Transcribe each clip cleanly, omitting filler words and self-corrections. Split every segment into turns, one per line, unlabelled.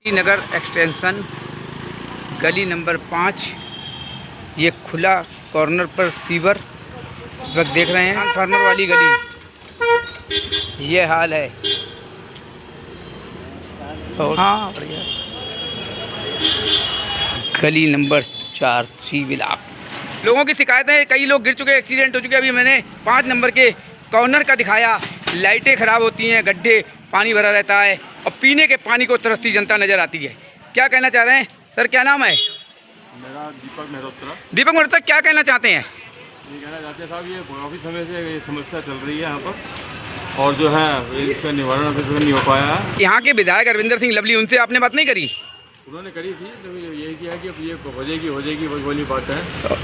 नगर extension गली number 5, ये खुला कॉर्नर पर सीवर वक्त देख रहे हैं। ट्रांसफार्मर वाली गली, ये हाल है। और हाँ बढ़िया, गली नंबर 4 सी ब्लॉक। लोगों की शिकायतें, कई लोग गिर चुके, एक्सीडेंट हो चुके। अभी मैंने 5 नंबर के कॉर्नर का दिखाया, लाइटें ख़राब होती हैं, गड्ढे, पानी भरा रहता है और पीने के पानी को तरसती जनता नज़र आती है। क्या कहना चाह रहे हैं सर, क्या नाम है?
मेरा दीपक मेहरोत्रा।
दीपक मेहरोत्रा, क्या कहना चाहते हैं?
ये कहना चाहते हैं साहब, ये काफ़ी समय से ये समस्या चल रही है यहाँ पर, और जो है इसका निवारण अभी तक नहीं हो पाया है।
यहाँ के विधायक अरविंदर सिंह लवली, उनसे आपने बात नहीं करी?
उन्होंने करी थी, तो यही किया कि अब ये हो जाएगी बस वाली बात है,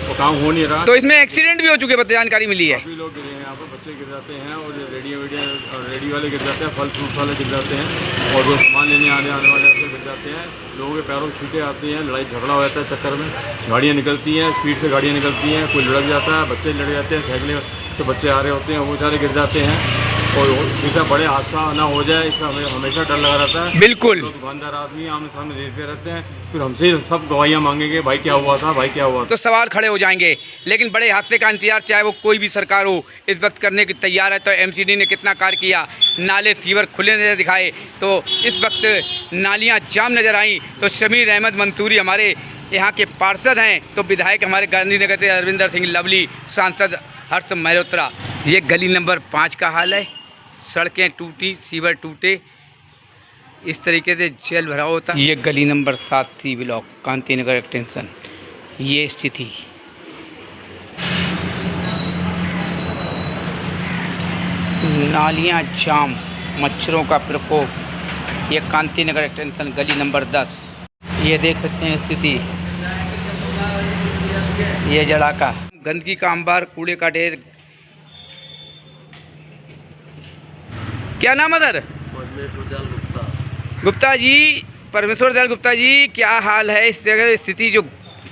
वो काम हो नहीं रहा।
तो इसमें एक्सीडेंट भी हो चुके, जानकारी मिली है।
काफ़ी लोग गिरे हैं यहाँ पर, बच्चे गिर जाते हैं और रेडी वाले गिर जाते हैं, फल फ्रूट वाले गिर जाते हैं, और जो सामान लेने आने वाले गिर जाते हैं। लोगों के पैरों में छींटे आती हैं, लड़ाई झगड़ा हो जाता है, चक्कर में गाड़ियाँ निकलती हैं, स्पीड से गाड़ियाँ निकलती हैं, कोई लड़क जाता है, बच्चे लड़ जाते हैं, साइकिल से बच्चे आ रहे होते हैं, वो सारे गिर जाते हैं। और इसका बड़े हादसा ना हो जाए, इसका हमेशा डर लगा रहता है।
बिल्कुल,
लोग दुकानदार आदमी आमने सामने देखते रहते हैं, फिर हमसे सब गवाहियाँ मांगेंगे, भाई क्या हुआ था, भाई क्या हुआ था।
तो सवाल खड़े हो जाएंगे। लेकिन बड़े हादसे का इंतजार चाहे वो कोई भी सरकार हो, इस वक्त करने की तैयार है। तो एमसीडी ने कितना कार्य किया, नाले सीवर खुले नजर दिखाए, तो इस वक्त नालियाँ जाम नजर आई। तो शमीर अहमद मंसूरी हमारे यहाँ के पार्षद हैं, तो विधायक हमारे गांधीनगर से अरविंदर सिंह लवली, सांसद हर्ष मेहरोत्रा। ये गली नंबर 5 का हाल है। सड़कें टूटी, सीवर टूटे, इस तरीके से जेल भरा होता। ये गली नंबर 7 सी ब्लॉक, कांति नगर एक्सटेंशन, ये स्थिति। नालियाँ जाम, मच्छरों का प्रकोप। ये कांति नगर एक्सटेंशन गली नंबर 10, ये देख सकते हैं स्थिति। ये जड़ाका, गंदगी का अंबार, कूड़े का ढेर। क्या नाम है सर? गुप्ता जी, परमेश्वर दयाल गुप्ता जी, क्या हाल है इस जगह स्थिति जो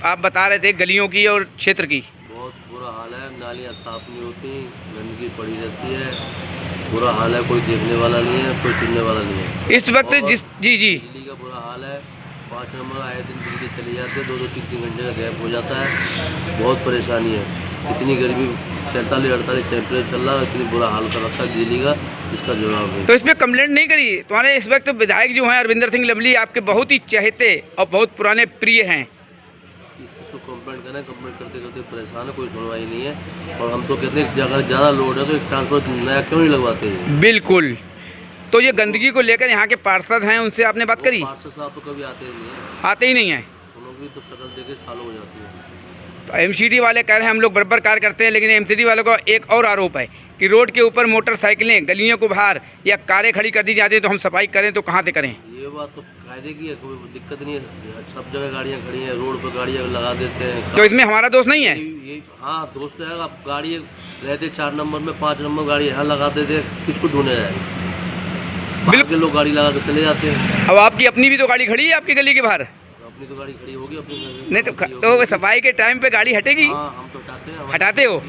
आप बता रहे थे गलियों की और क्षेत्र की?
बहुत बुरा हाल है, नालियाँ साफ नहीं होती, गंदगी पड़ी रहती है, बुरा हाल है। कोई देखने वाला नहीं है, कोई सुनने वाला नहीं है
इस वक्त। जी
बिजली का बुरा हाल है। 5 नंबर आए दिन बिजली चली जाती है, 2-2, 3-3 घंटे का गैप हो जाता है, बहुत परेशानी है। इतनी गर्मी, 47-48 टेम्परेचर चल रहा है, इतनी बुरा हाल कर रखा है बिजली का, इसका जवाब है।
तो इसमें कंप्लेंट नहीं करी? तुम्हारे इस वक्त विधायक जो हैं अरविंदर सिंह लवली, आपके बहुत ही चहेते और बहुत पुराने प्रिय हैं।
इसको कंप्लेंट करें, कंप्लेंट करते करते परेशान है, कोई सुनवाई नहीं है। और हम तो कहते हैं अगर ज़्यादा लोड है तो एक ट्रांसफर नया क्यों नहीं लगवाते हैं?
बिल्कुल। तो ये गंदगी को लेकर यहाँ के पार्षद हैं, उनसे आपने बात करी?
पार्षद साहब तो कभी आते ही नहीं है,
आते ही नहीं हैं।
उन लोग भी तो शक्ल देखे सालों हो जाती है।
तो एमसीडी वाले कह रहे हैं हम लोग बराबर कार्य करते हैं, लेकिन एमसीडी वालों का एक और आरोप है कि रोड के ऊपर मोटरसाइकिलें गलियों को बाहर या कारें खड़ी कर दी जाती है, तो हम सफाई करें तो कहाँ से करें?
ये बात तो कायदे की है, कोई दिक्कत नहीं है, सब जगह गाड़ियाँ खड़ी हैं, रोड पर गाड़ियाँ लगा देते हैं।
तो इसमें हमारा दोष नहीं है?
ये हाँ दोस्त है, आप गाड़ी रहते 4 नंबर में, 5 नंबर गाड़ी यहाँ लगा देते, किसको ढूंढे जाए? बिल्कुल, लोग गाड़ी लगा के चले जाते हैं।
अब आपकी अपनी भी तो गाड़ी खड़ी है आपकी गली के बाहर?
अपनी तो गाड़ी खड़ी होगी, अपनी
नहीं तो सफाई के टाइम पे गाड़ी हटेगी?
हाँ, हम तो चाहते हैं।
हटाते हो?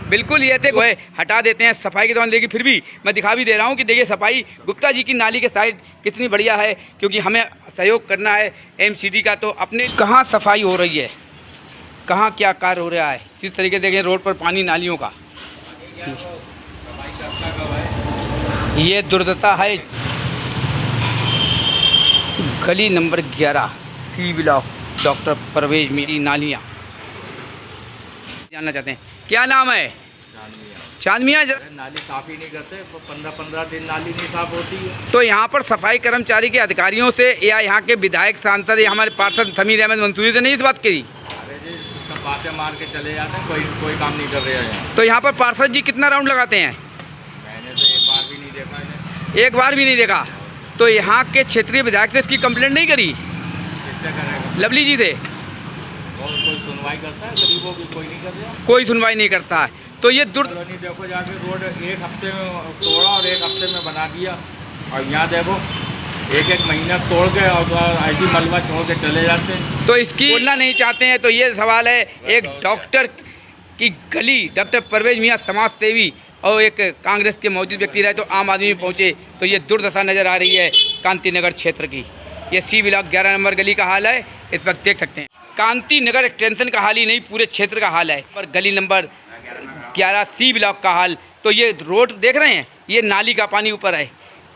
बिल्कुल, ये थे वो हटा देते हैं सफाई के दौरान। लेकिन फिर भी मैं दिखा भी दे रहा हूँ कि देखिए सफाई गुप्ता जी की नाली के साइड कितनी बढ़िया है, क्योंकि हमें सहयोग करना है एमसीडी का। तो अपने कहाँ सफाई हो रही है, कहाँ क्या कार्य हो रहा है, जिस तरीके देखें रोड पर पानी नालियों का, ये दुर्दशा है। गली number 11 C block, doctor Parvez मेरी नालियाँ। जानना चाहते हैं क्या नाम है? चांदमिया।
नाली साफ ही नहीं करते, 15-15 दिन नाली नहीं साफ होती है।
तो यहाँ पर सफाई कर्मचारी के अधिकारियों से या यहाँ के विधायक, सांसद या हमारे पार्षद शमीर अहमद मंसूरी से नहीं इस बात करी?
अरे जी, सब बातें मार के चले जाते हैं, कोई काम नहीं कर रहे हैं।
तो यहाँ पर पार्षद जी कितना राउंड लगाते हैं?
मैंने तो एक बार भी नहीं देखा इन्हें।
एक बार भी नहीं देखा? तो यहाँ के क्षेत्रीय विधायक से इसकी कंप्लेंट नहीं करी?
किससे करेगा?
लवली जी थे।
और कोई सुनवाई करता है? गरीबों की कोई नहीं कर रहा,
कोई सुनवाई नहीं करता है। तो ये
कॉलोनी देखो, जाके रोड 1 हफ्ते में तोड़ा और 1 हफ्ते में बना दिया, और यहाँ देखो 1-1 महीना तोड़ के और ऐसी मलबा छोड़ के चले जाते हैं।
तो इसकी बोलना नहीं चाहते हैं। तो ये सवाल है, एक डॉक्टर की गली, डॉक्टर परवेज मियाँ समाज सेवी और एक कांग्रेस के मौजूद व्यक्ति रहे, तो आम आदमी पहुँचे, तो ये दुर्दशा नज़र आ रही है कांति नगर क्षेत्र की। ये सी ब्लॉक 11 नंबर गली का हाल है, इस वक्त देख सकते हैं। कांति नगर एक्सटेंशन का हाल ही नहीं, पूरे क्षेत्र का हाल है। पर गली नंबर 11 सी ब्लॉक का हाल, तो ये रोड देख रहे हैं, ये नाली का पानी ऊपर है।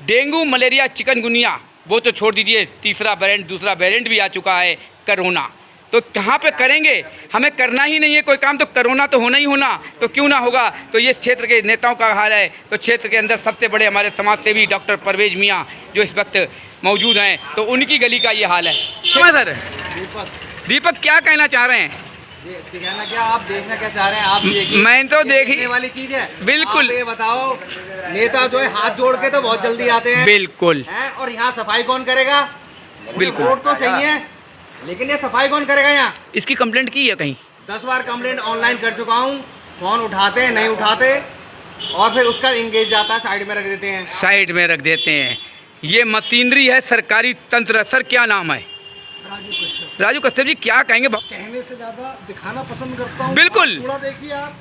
डेंगू, मलेरिया, चिकनगुनिया वो तो छोड़ दीजिए, तीसरा वेरिएंट, दूसरा वेरिएंट भी आ चुका है, कोरोना। तो कहाँ पे करेंगे? हमें करना ही नहीं है कोई काम, तो कोरोना तो होना ही होना, तो क्यों ना होगा। तो ये क्षेत्र के नेताओं का हाल है। तो क्षेत्र के अंदर सबसे बड़े हमारे समाज सेवी डॉक्टर परवेज मियाँ जो इस वक्त मौजूद हैं, तो उनकी गली का ये हाल है। सर दीपक क्या कहना चाह रहे हैं?
दिखाना क्या, आप देखना क्या चाह रहे हैं? आप देखिए,
मैं तो देखी
वाली चीज है।
बिल्कुल।
आप ये बताओ, नेता जो है हाथ जोड़ के तो बहुत जल्दी आते हैं।
बिल्कुल।
हैं, और यहाँ सफाई कौन करेगा?
बिल्कुल।
वोट तो चाहिए, लेकिन ये सफाई कौन करेगा यहाँ?
इसकी कंप्लेंट की है कहीं?
10 बार कंप्लेंट ऑनलाइन कर चुका हूँ। फोन उठाते हैं, नहीं उठाते, और फिर उसका इंगेज जाता है, साइड में रख देते हैं।
साइड में रख देते हैं। ये मशीनरी है, सरकारी तंत्र। सर क्या नाम है? राजू कश्यप जी, क्या कहेंगे?
कहने से ज्यादा दिखाना पसंद करता हूँ।
बिल्कुल।
कूड़ा देखिए आप,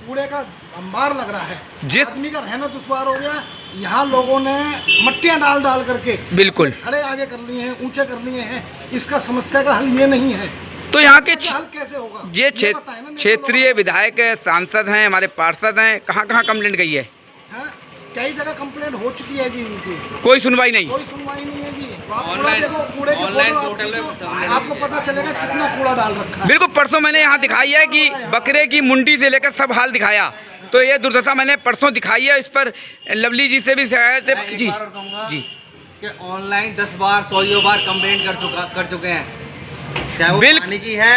कूड़े का अंबार लग रहा है, आदमी का रहना दुश्वार हो गया। यहाँ लोगों ने मट्टियाँ डाल डाल करके
बिल्कुल
खड़े आगे कर लिए हैं, ऊंचे कर लिए हैं। इसका समस्या का हल ये नहीं है,
तो यहाँ के
हल कैसे होगा?
ये
बताएं ना,
क्षेत्रीय विधायक सांसद हैं, हमारे पार्षद हैं, कहाँ कहाँ कंप्लेंट गई है?
हाँ, कई जगह कंप्लेंट हो चुकी है जी इनकी,
कोई सुनवाई नहीं।
कोई सुनवाई नहीं है जी। आप कूड़ा देखो, कूड़े के फोटो आपको पता चलेगा कितना कूड़ा डाल रखा है।
बिल्कुल, परसों मैंने यहाँ दिखाई है कि बकरे की मुंडी से लेकर सब हाल दिखाया, तो ये दुर्दशा मैंने परसों दिखाई है। इस पर लवली जी से भी शिकायत है जी जी
कि ऑनलाइन 10 बार 100 बार कंप्लेंट कर चुके हैं, चाहे वो पानी की है,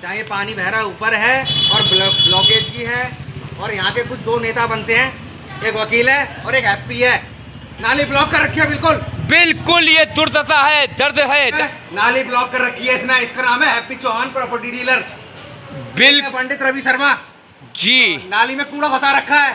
चाहे ये पानी बह रहा ऊपर है, और ब्लॉकेज की है। और यहाँ के कुछ 2 नेता बनते हैं, एक वकील है और एक हैप्पी है। नाली ब्लॉक कर रखी है, बिल्कुल
बिल्कुल, ये दुर्दशा है, दर्द है।
नाली ब्लॉक कर रखी है इसने। इसका नाम है हैप्पी चौहान, प्रॉपर्टी डीलर।
बिल्कुल
पंडित रवि शर्मा
जी।
नाली में कूड़ा फंसा रखा है,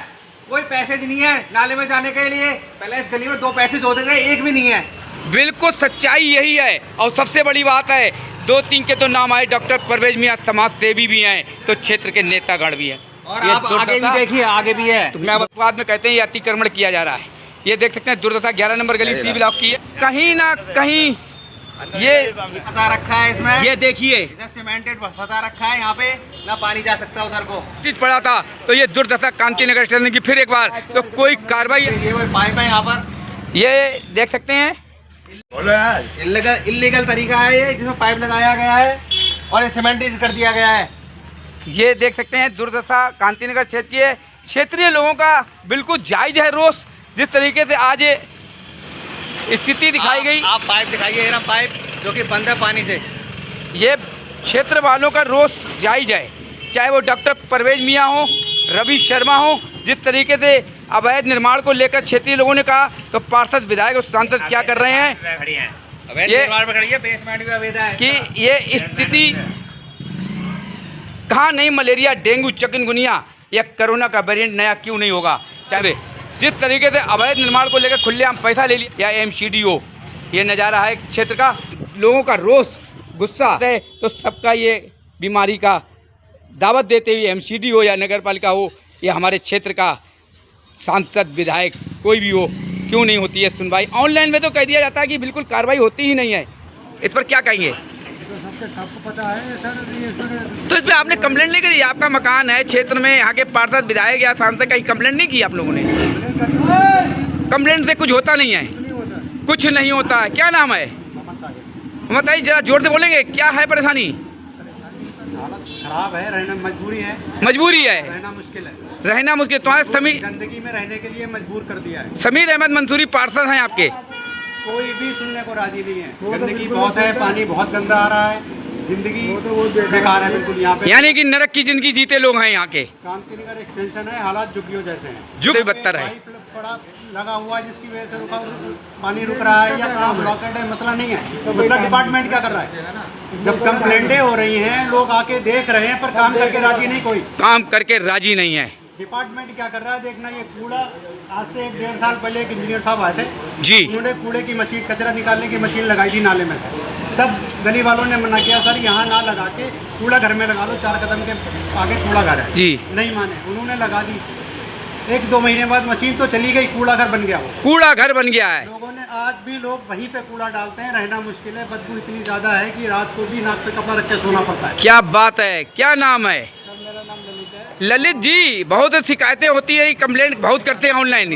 कोई पैसेज नहीं है नाले में जाने के लिए। पहले इस गली में 2 पैसेज होते थे, एक भी नहीं है।
बिल्कुल सच्चाई यही है। और सबसे बड़ी बात है, 2-3 के तो नाम आए, डॉक्टर परवेज मियाँ समाज सेवी भी हैं, तो क्षेत्र के नेतागण भी हैं।
और आप आगे भी देखिए, आगे भी है।
तो मैं बाद में कहते हैं ये अतिक्रमण किया जा रहा है। ये देख सकते हैं, दुर्दशा 11 नंबर गली सी ब्लॉक की है। कहीं ना कहीं ये
फंसा रखा है इसमें,
ये देखिए
सीमेंटेड फंसा रखा है। यहाँ पे ना पानी जा सकता उधर को,
चीज पड़ा था। तो ये दुर्दशा कांति नगर स्टेशन की फिर एक बार, तो कोई कार्रवाई।
ये वो पाइप है यहाँ पर,
ये देख सकते हैं,
इलीगल तरीका है ये, जिसमें पाइप लगाया गया है और ये सीमेंटेड कर दिया गया है।
ये देख सकते हैं दुर्दशा कांति नगर क्षेत्र की है। क्षेत्रीय लोगों का बिल्कुल जायज है रोष, जिस तरीके से आज ये स्थिति दिखाई गई।
आप पाइप दिखाइए, ये ना पाइप जो कि बंद है पानी से।
ये क्षेत्र वालों का रोष जायज है, चाहे वो डॉक्टर परवेज मियाँ हो, रवि शर्मा हो। जिस तरीके से अवैध निर्माण को लेकर क्षेत्रीय लोगों ने कहा, तो पार्षद, विधायक और सांसद क्या कर रहे हैं? ये
बेसमेंट भी अवैध है
कि ये स्थिति कहाँ नहीं, मलेरिया, डेंगू, चिकनगुनिया या कोरोना का वेरिएंट नया क्यों नहीं होगा? चाहे जिस तरीके से अवैध निर्माण को लेकर खुलेआम पैसा ले लिया, या एमसीडीओ, ये नज़ारा है क्षेत्र का। लोगों का रोष, गुस्सा है, तो सबका ये बीमारी का दावत देते हुए एमसीडीओ या नगर पालिका हो या हमारे क्षेत्र का सांसद, विधायक, कोई भी हो, क्यों नहीं होती है सुनवाई? ऑनलाइन में तो कह दिया जाता है कि बिल्कुल कार्रवाई होती ही नहीं है। इस पर क्या कहेंगे?
सबको पता है सर।
तो इस पर आपने कंप्लेंट नहीं करी? आपका मकान है क्षेत्र में, यहाँ के पार्षद, विधायक या सांसद कहीं कंप्लेंट नहीं की आप लोगों ने? कंप्लेंट से कुछ होता नहीं है, कुछ नहीं होता है। क्या नाम है? बताइए जरा, जोर से बोलेंगे, क्या है परेशानी?
हालत खराब है, रहना मजबूरी है,
मजबूरी है,
रहना मुश्किल है,
रहना मुश्किल। तुम्हारे समीर,
गंदगी में रहने के लिए मजबूर कर दिया है।
समीर अहमद मंसूरी पार्षद हैं आपके,
कोई भी सुनने को राजी नहीं है। गंदगी बहुत है, पानी बहुत गंदा आ रहा है, जिंदगी बेकार है बिल्कुल यहाँ पे।
यानी कि नरक की जिंदगी जीते लोग हैं यहाँ के।
कांति नगर एक्सटेंशन है, हालात झुग्गियों जैसे हैं,
जो बदतर है।
पाइप बड़ा लगा हुआ है जिसकी वजह से पानी रुक रहा है, या कहाँ ब्लॉकेट है, मसला नहीं है। मसला डिपार्टमेंट क्या कर रहा है? जब कंप्लेंटें हो रही हैं, लोग आके देख रहे हैं, पर काम करके राजी नहीं, कोई
काम करके राजी नहीं है।
डिपार्टमेंट क्या कर रहा है देखना। ये कूड़ा आज से 1-1.5 साल पहले एक इंजीनियर साहब आए थे
जी,
उन्होंने कूड़े की मशीन, कचरा निकालने की मशीन लगाई थी नाले में से। सब गली वालों ने मना किया, सर यहाँ ना लगा के कूड़ा घर में लगा लो, 4 कदम के आगे कूड़ा घर है
जी,
नहीं माने, उन्होंने लगा दी। 1-2 महीने बाद मशीन तो चली गई, कूड़ा घर बन गया वो।
कूड़ा घर बन गया है।
लोगों ने आज भी लोग वहीं पे कूड़ा डालते हैं, रहना मुश्किल है, बदबू इतनी ज़्यादा है कि रात को भी नाक पे कपड़ा रख के सोना पड़ता है।
क्या बात है, क्या नाम है? ललित जी, बहुत शिकायतें होती है, कंप्लेंट बहुत करते हैं ऑनलाइन,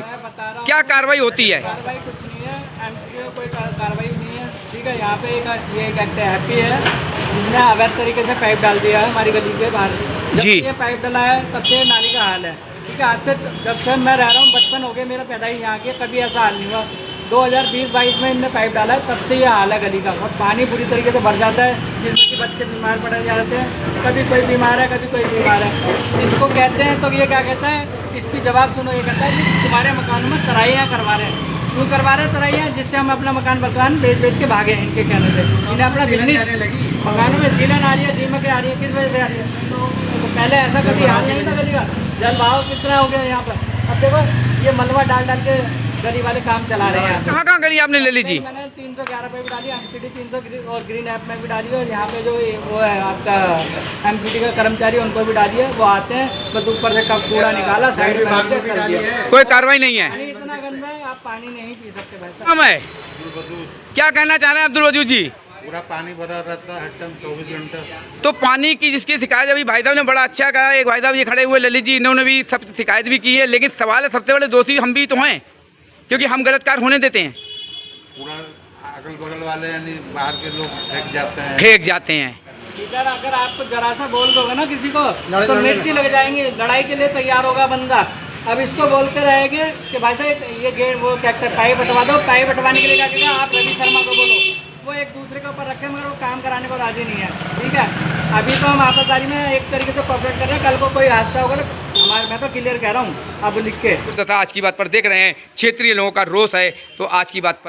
क्या कार्रवाई होती है?
कार्रवाई कुछ नहीं है, एमसीडी कोई कार्रवाई नहीं है। ठीक है, यहाँ पे ये एक हैप्पी है जिसने अवैध तरीके से पाइप डाल दिया है हमारी गली के बाहर। जब
जी।
ये पाइप डला है तब से नाली का हाल है। ठीक है, आज से जब से मैं रह रहा हूँ, बचपन हो गया मेरा, पैदाइश यहाँ की, कभी ऐसा हाल नहीं हुआ। 2020-22 में इनने पाइप डाला है, तब से ये हाल है गली का, और पानी पूरी तरीके से भर जाता है, जिसमें कि बच्चे बीमार पड़ जाते हैं। कभी कोई बीमार है, कभी कोई बीमार है। इसको कहते हैं तो ये क्या कहता है, इसकी जवाब सुनो, ये कहता है कि तुम्हारे मकान में तराइयाँ करवा रहे हैं। क्यों करवा रहे हैं तराइयाँ? जिससे हम अपना मकान बेच के भागे हैं, इनके कहने से। इन्हें अपना बिजनेस, मकानों में सीलन आ रही है, दीमकें आ रही है, किस वजह से आ रही है? तो पहले ऐसा कभी हाल नहीं था गली का। जल भाव कितना हो गया यहाँ पर। अब देखो ये मलबा डाल के गली वाले काम चला रहे हैं।
कहाँ कहाँ करी आपने ललित जी?
मैंने 311 पे भी डाली, एमसीडी 300 और ग्रीन ऐप में भी डाली है, और यहाँ पे जो वो है आपका एमसीडी का कर्मचारी, उनको भी डाली है। वो आते हैं, बस ऊपर से कब कूड़ा निकाला, साइड में रख के कर दिया।
कोई कार्रवाई नहीं है?
पानी इतना गंदा है, आप पानी नहीं पी सकते भाई साहब।
नाम है? क्या कहना चाह रहे हैं अब्दुल वजूद जी?
पूरा पानी भरा रहता है हर टाइम 24 घंटा।
तो पानी की जिसकी शिकायत अभी भाई साहब ने बड़ा अच्छा कहा, एक भाई साहब ये खड़े हुए ललित जी, इन्होंने भी सब शिकायत भी की है, लेकिन सवाल है सबसे बड़े दोषी हम भी तो हैं, क्योंकि हम गलत कार्य होने देते हैं।
पूरा अगल बगल वाले यानी बाहर के लोग
फेंक जाते हैं।
इधर अगर आपको जरा सा बोल दोगे ना किसी को, तो मिर्ची लग जाएंगे, लड़ाई के लिए तैयार होगा बंदा। अब इसको बोलते रहेंगे कि भाई साहब ये गेट वो क्या कहते हैं, पाइप हटवा दो। पाइप हटवाने के लिए क्या कहेगा, आप रवि शर्मा को बोलो। वो एक दूसरे के ऊपर रखे, मगर वो काम कराने को राजी नहीं है। ठीक है, अभी तो हम आपसदारी में एक तरीके से कॉपरेट कर रहे हैं, कल को कोई हादसा होगा तो हमारे, मैं तो क्लियर कह रहा हूँ, अब लिख के।
तथा आज की बात पर देख रहे हैं क्षेत्रीय लोगों का रोष है, तो आज की बात पर